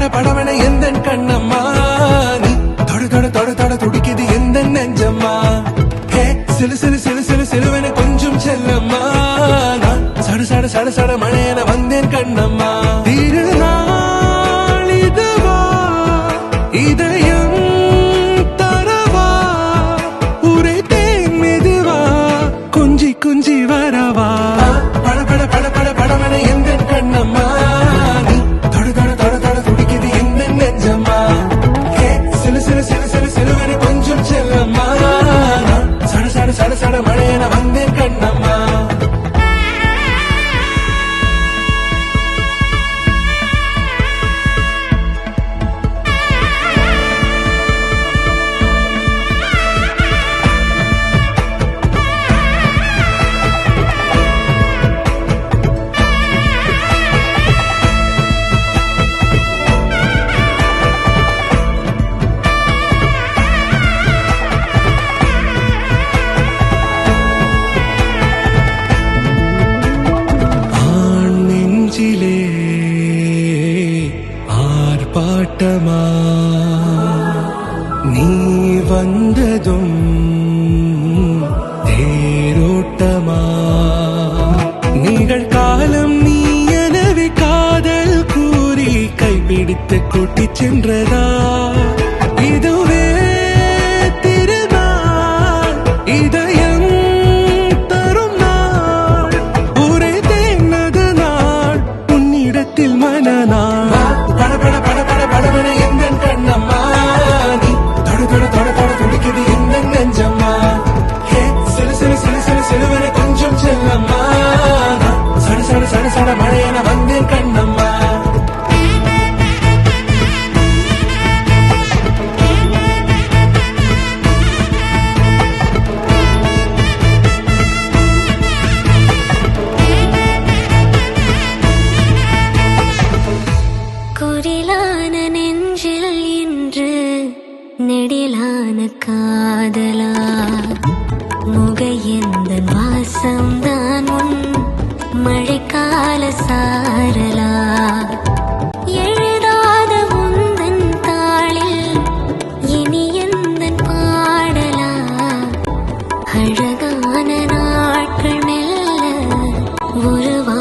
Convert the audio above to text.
படபட எந்தன் கண்ணம்மா நீ தொட துடிக்குது எந்த நெஞ்சம்மா ஹே சிலுவென கொஞ்சம் செல்லம்மா நான் சட மழையென வந்தேன் கண்ணம்மா திருநாள் இதுவா இதயம் தரவா உரைத்தேன் மெதுவா குஞ்சி வரவா படபட எந்தன் கண்ணம்மா சட மழையென வந்தேன் கண்ணம்மா ஆர்ப்பாட்டமா நீ வந்ததும் தேரோட்டமா நிகழ்காலம் நீ எனவே காதல் கூறி கைப்பிடித்து கூட்டிச் சென்றதா இதுவே திருநாள் இதயம் தரும் நாள் ஒரே தேனது நாள் உன்னிடத்தில் மனநாள் எந்தன் கண்ணம்மா நீ தொட துடிக்குது எந்த நெஞ்சம்மா ஹே சிலுவென கொஞ்சம் செல்லம்மா சட மழையென வந்தேன் கண்ணம்மா நெடிலான காதலா முகையெந்தன் வாசம்தான் உன் மழைக்கால சாரலா எழுதாத உந்தன் தாளில் இனி எந்தன் பாடலா அழகான நாட்கள் மெல்ல உருவா